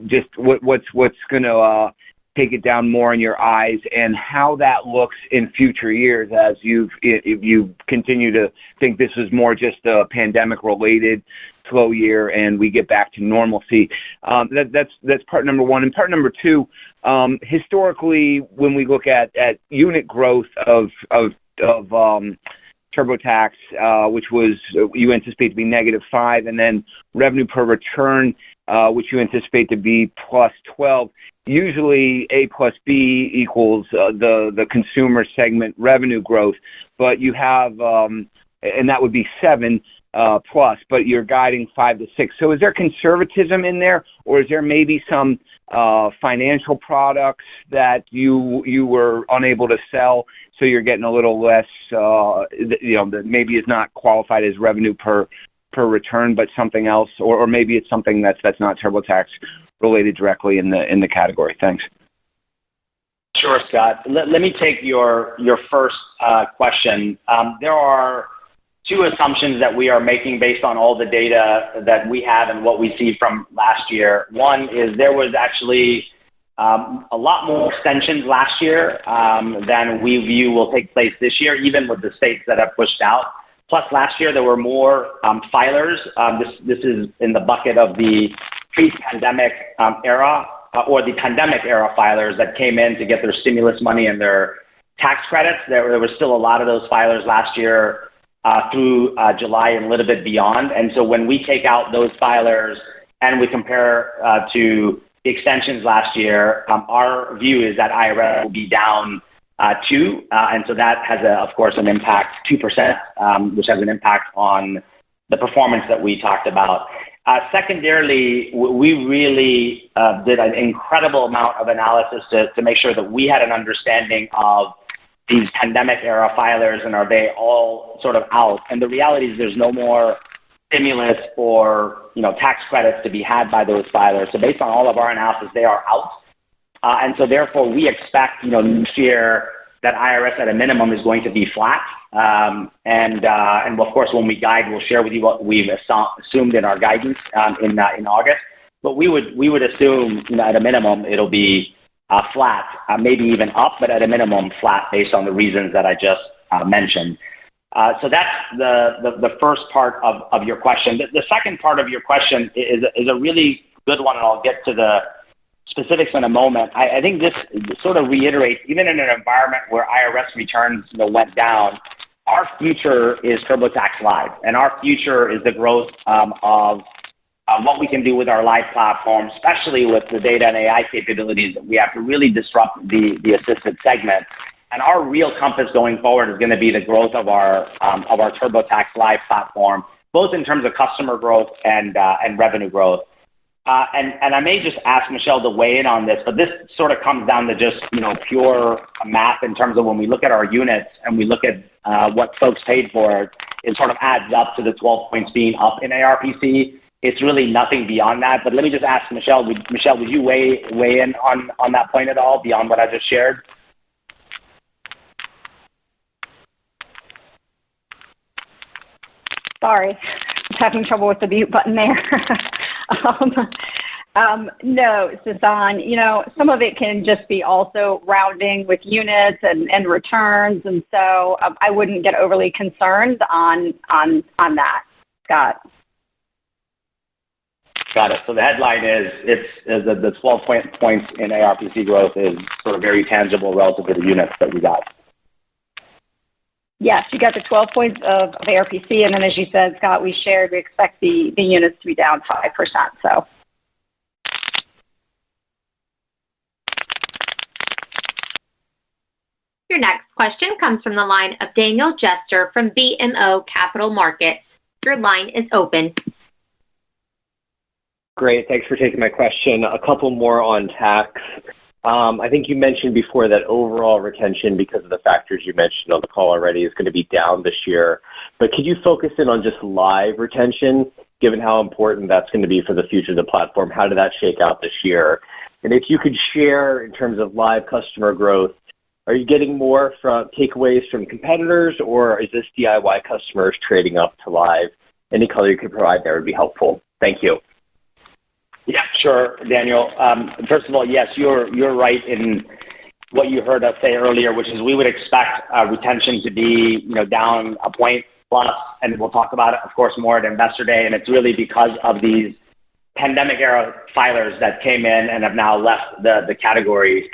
just what's going to take it down more in your eyes, and how that looks in future years as you continue to think this is more just a pandemic-related slow year and we get back to normalcy. That's part number one. And part number two, historically, when we look at unit growth of TurboTax, which was you anticipate to be -5, and then revenue per return, which you anticipate to be +12. Usually A plus B equals the consumer segment revenue growth, but you have, and that would be 7 plus, but you're guiding 5 to 6. So is there conservatism in there, or is there maybe some financial products that you were unable to sell, so you're getting a little less, that maybe is not qualified as revenue per return, but something else, or maybe it's something that's not TurboTax related directly in the category? Thanks. Sure, Scott. Let me take your first question. There are two assumptions that we are making based on all the data that we have and what we see from last year. One is there was actually a lot more extensions last year than we view will take place this year, even with the states that have pushed out. Plus, last year there were more filers. This is in the bucket of the pre-pandemic era or the pandemic era filers that came in to get their stimulus money and their tax credits. There was still a lot of those filers last year through July and a little bit beyond. And so when we take out those filers and we compare to the extensions last year, our view is that IRS will be down 2, and so that has, of course, an impact, 2%, which has an impact on the performance that we talked about. Secondarily, we really did an incredible amount of analysis to make sure that we had an understanding of these pandemic-era filers and are they all sort of out. And the reality is there's no more stimulus or tax credits to be had by those filers. So based on all of our analysis, they are out. And so therefore, we expect next year that IRS at a minimum is going to be flat. And of course, when we guide, we'll share with you what we've assumed in our guidance in August. But we would assume at a minimum it'll be flat, maybe even up, but at a minimum flat based on the reasons that I just mentioned. So that's the first part of your question. The second part of your question is a really good one, and I'll get to the specifics in a moment. I think this sort of reiterates, even in an environment where IRS returns went down, our future is TurboTax Live, and our future is the growth of what we can do with our live platform, especially with the data and AI capabilities that we have to really disrupt the assisted segment. And our real compass going forward is going to be the growth of our TurboTax Live platform, both in terms of customer growth and revenue growth. And I may just ask Michelle to weigh in on this, but this sort of comes down to just pure math in terms of when we look at our units and we look at what folks paid for, it sort of adds up to the 12 points being up in ARPC. It's really nothing beyond that. But let me just ask Michelle. Michelle, would you weigh in on that point at all beyond what I just shared? Sorry, I'm having trouble with the mute button there. No, Sasan, some of it can just be also rounding with units and returns, and so I wouldn't get overly concerned on that, Scott. Got it. So the headline is the 12 points in ARPC growth is sort of very tangible relative to the units that we got. Yes, you got the 12 points of ARPC, and then as you said, Scott, we expect the units to be down 5%. So. Your next question comes from the line of Daniel Jester from BMO Capital Markets. Your line is open. Great. Thanks for taking my question. A couple more on tax. I think you mentioned before that overall retention, because of the factors you mentioned on the call already, is going to be down this year. But could you focus in on just live retention, given how important that's going to be for the future of the platform? How did that shake out this year? And if you could share in terms of live customer growth, are you getting more from takeaways from competitors, or is this DIY customers trading up to live? Any color you could provide there would be helpful. Thank you. Yeah, sure, Daniel. First of all, yes, you're right in what you heard us say earlier, which is we would expect retention to be down a point plus, and we'll talk about it, of course, more at Investor Day. And it's really because of these pandemic-era filers that came in and have now left the category.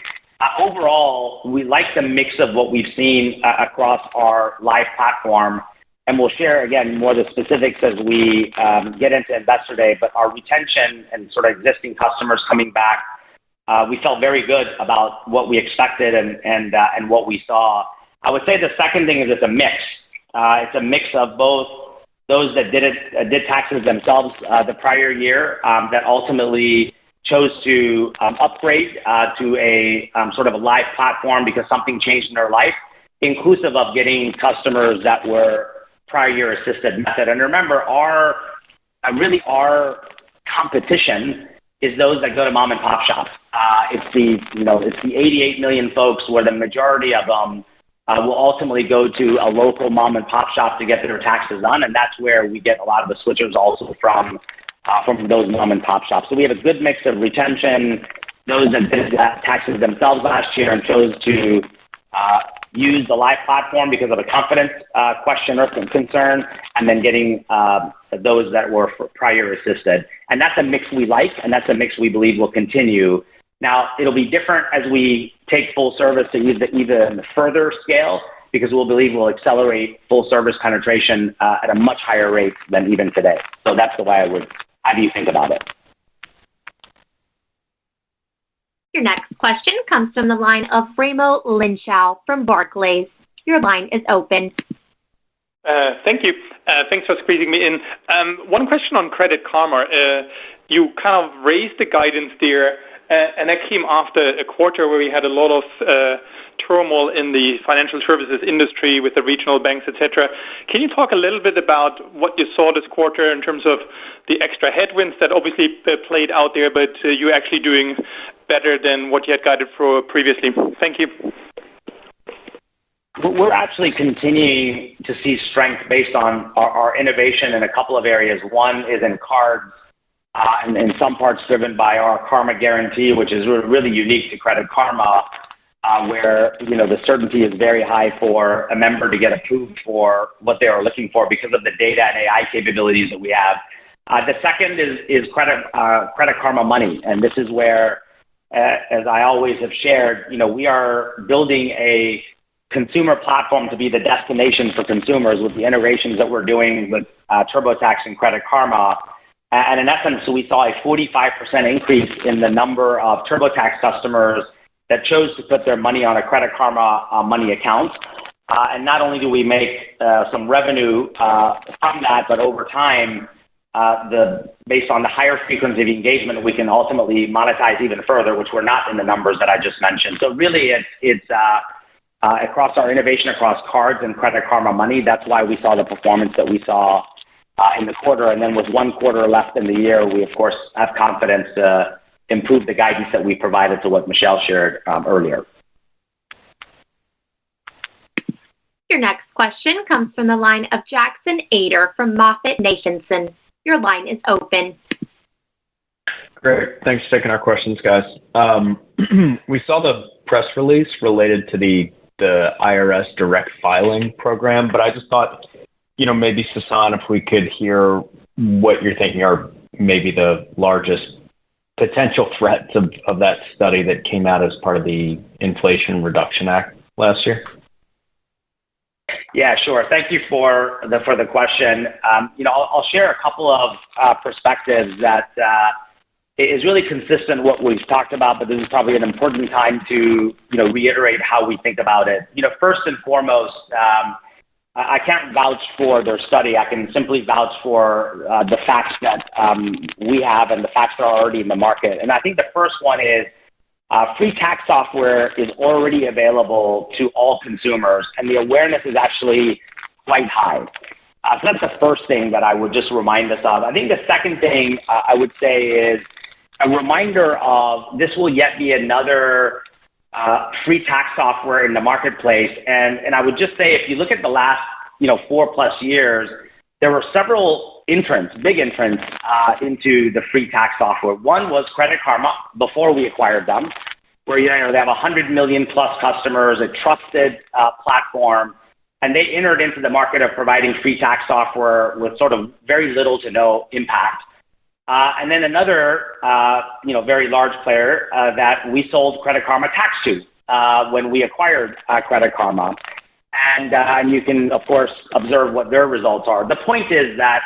Overall, we like the mix of what we've seen across our live platform. And we'll share, again, more of the specifics as we get into Investor Day. But our retention and sort of existing customers coming back, we felt very good about what we expected and what we saw. I would say the second thing is it's a mix. It's a mix of both those that did taxes themselves the prior year that ultimately chose to upgrade to a sort of a live platform because something changed in their life, inclusive of getting customers that were prior year assisted method. And remember, our competition is those that go to mom and pop shops. It's the 88 million folks where the majority of them will ultimately go to a local mom and pop shop to get their taxes done, and that's where we get a lot of the switchers also from those mom and pop shops. So we have a good mix of retention, those that did taxes themselves last year and chose to use the live platform because of a confidence question or concern, and then getting those that were prior assisted. And that's a mix we like, and that's a mix we believe will continue Now, it'll be different as we take full service to even further scale, because we'll believe we'll accelerate full service penetration at a much higher rate than even today. So that's the way I would have you think about it. Your next question comes from the line of Raimo Lenschow from Barclays. Your line is open. Thank you. Thanks for squeezing me in. One question on Credit Karma. You kind of raised the guidance there, and that came after a quarter where we had a lot of turmoil in the financial services industry with the regional banks, etc. Can you talk a little bit about what you saw this quarter in terms of the extra headwinds that obviously played out there, but you actually doing better than what you had guided for previously? Thank you. We're actually continuing to see strength based on our innovation in a couple of areas. One is in cards, and in some parts driven by our Karma Guarantee, which is really unique to Credit Karma, where the certainty is very high for a member to get approved for what they are looking for because of the data and AI capabilities that we have. The second is Credit Karma Money, and this is where, as I always have shared, we are building a consumer platform to be the destination for consumers with the integrations that we're doing with TurboTax and Credit Karma. And in essence, we saw a 45% increase in the number of TurboTax customers that chose to put their money on a Credit Karma Money account. And not only do we make some revenue from that, but over time, based on the higher frequency of engagement, we can ultimately monetize even further, which were not in the numbers that I just mentioned. So really, it's across our innovation across cards and Credit Karma Money. That's why we saw the performance that we saw in the quarter. And then with one quarter left in the year, we, of course, have confidence to improve the guidance that we provided to what Michelle shared earlier. Your next question comes from the line of Jackson Ader from MoffettNathanson. Your line is open. Great. Thanks for taking our questions, guys. We saw the press release related to the IRS direct filing program, but I just thought, maybe Sasan, if we could hear what you're thinking are maybe the largest potential threats of that study that came out as part of the Inflation Reduction Act last year. Yeah, sure. Thank you for the question. I'll share a couple of perspectives that is really consistent with what we've talked about, but this is probably an important time to reiterate how we think about it. First and foremost, I can't vouch for their study. I can simply vouch for the facts that we have and the facts that are already in the market. And I think the first one is free tax software is already available to all consumers, and the awareness is actually quite high. So that's the first thing that I would just remind us of. I think the second thing I would say is a reminder of this will yet be another free tax software in the marketplace. And I would just say, if you look at the last 4+ years, there were several big entrants into the free tax software. One was Credit Karma before we acquired them, where they have 100 million plus customers, a trusted platform, and they entered into the market of providing free tax software with sort of very little to no impact. And then another very large player that we sold Credit Karma Tax to when we acquired Credit Karma. And you can, of course, observe what their results are. The point is that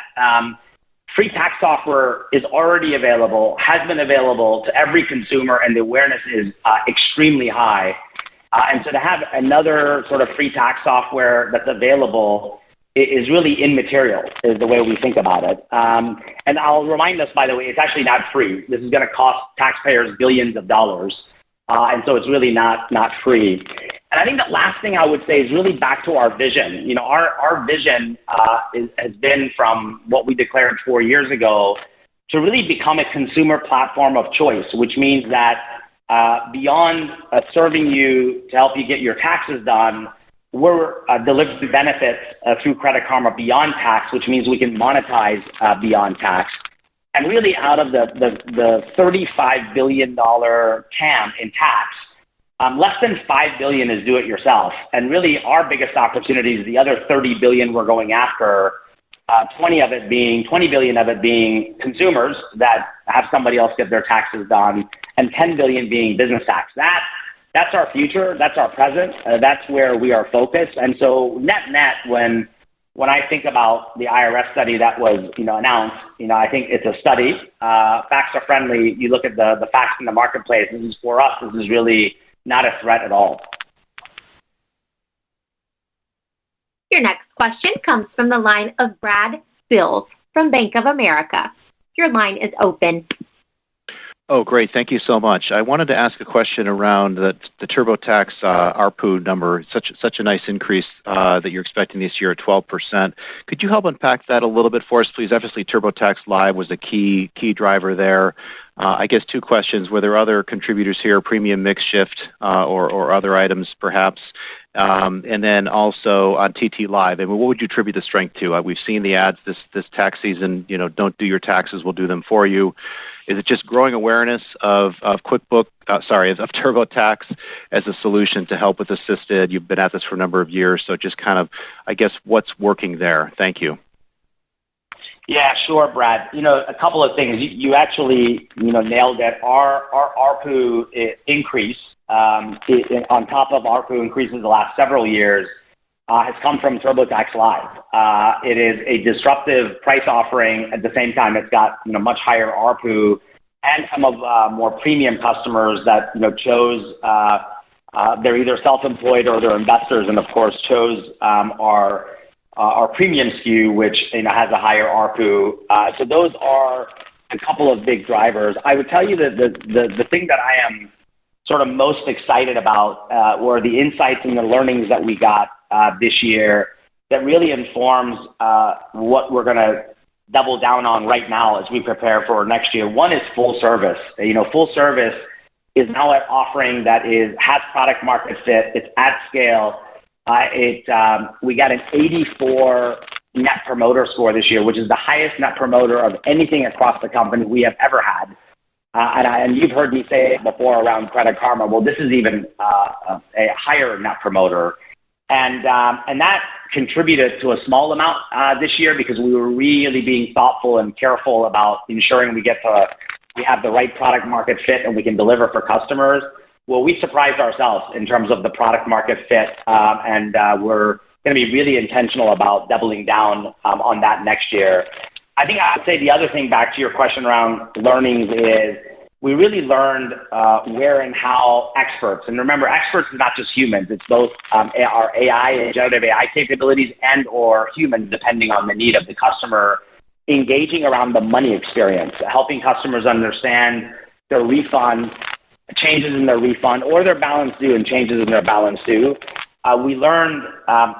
free tax software is already available, has been available to every consumer, and the awareness is extremely high. And so to have another sort of free tax software that's available is really immaterial, is the way we think about it. And I'll remind us, by the way, it's actually not free. This is going to cost taxpayers billions of dollars. And so it's really not free. And I think the last thing I would say is really back to our vision. Our vision has been, from what we declared 4 years ago, to really become a consumer platform of choice, which means that beyond serving you to help you get your taxes done, we're delivering benefits through Credit Karma beyond tax, which means we can monetize beyond tax. And really, out of the $35 billion TAM in tax, less than $5 billion is do-it-yourself. And really, our biggest opportunity is the other $30 billion we're going after, $20 billion of it being consumers that have somebody else get their taxes done, and $10 billion being business tax. That's our future. That's our present. That's where we are focused. And so net, when I think about the IRS study that was, announced, I think it's a study. Facts are friendly. You look at the facts in the marketplace. This is for us. This is really not a threat at all. Your next question comes from the line of Brad Sills from Bank of America. Your line is open. Oh, great. Thank you so much. I wanted to ask a question around the TurboTax ARPU number. Such a nice increase that you're expecting this year at 12%. Could you help unpack that a little bit for us, please? Obviously, TurboTax Live was a key driver there. I guess two questions. Were there other contributors here, premium mix shift or other items perhaps? And then also on TT Live, what would you attribute the strength to? We've seen the ads this tax season, don't do your taxes, we'll do them for you. Is it just growing awareness of TurboTax as a solution to help with assisted? You've been at this for a number of years, so just kind of, I guess, what's working there? Thank you. Yeah, sure, Brad. A couple of things. You actually, nailed it. Our ARPU increase, on top of ARPU increases the last several years, has come from TurboTax Live. It is a disruptive price offering. At the same time, it's got, much higher ARPU and some of more premium customers that, chose, they're either self-employed or they're investors and, of course, chose our premium SKU, which has a higher ARPU. So those are a couple of big drivers. I would tell you that the thing that I am sort of most excited about were the insights and the learnings that we got this year that really informs what we're going to double down on right now as we prepare for next year. One is full service. Full service is now an offering that has product market fit. It's at scale. We got an 84 Net Promoter Score this year, which is the highest Net Promoter of anything across the company we have ever had. And you've heard me say it before around Credit Karma. Well, this is even a higher Net Promoter. And that contributed to a small amount this year because we were really being thoughtful and careful about ensuring we have the right product market fit and we can deliver for customers. Well, we surprised ourselves in terms of the product market fit, and we're going to be really intentional about doubling down on that next year. I think I would say the other thing back to your question around learnings is we really learned where and how experts, and remember, experts is not just humans. It's both our AI and generative AI capabilities and or humans, depending on the need of the customer, engaging around the money experience, helping customers understand their refund, changes in their refund, or their balance due and changes in their balance due. We learned,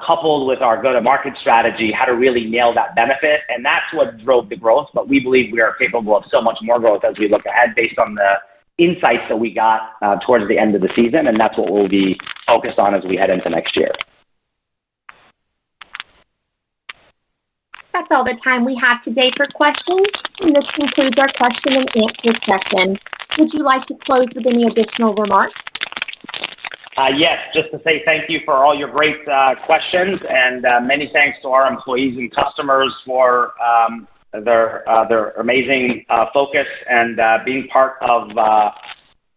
coupled with our go-to-market strategy, how to really nail that benefit, and that's what drove the growth. But we believe we are capable of so much more growth as we look ahead based on the insights that we got towards the end of the season, and that's what we'll be focused on as we head into next year. That's all the time we have today for questions, and this concludes our question and answer session. Would you like to close with any additional remarks? Yes, just to say thank you for all your great questions, and many thanks to our employees and customers for their amazing focus and being part of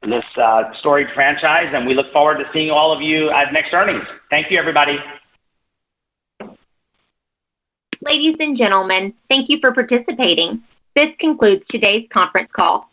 this storied franchise. And we look forward to seeing all of you at next earnings. Thank you, everybody. Ladies and gentlemen, thank you for participating. This concludes today's conference call.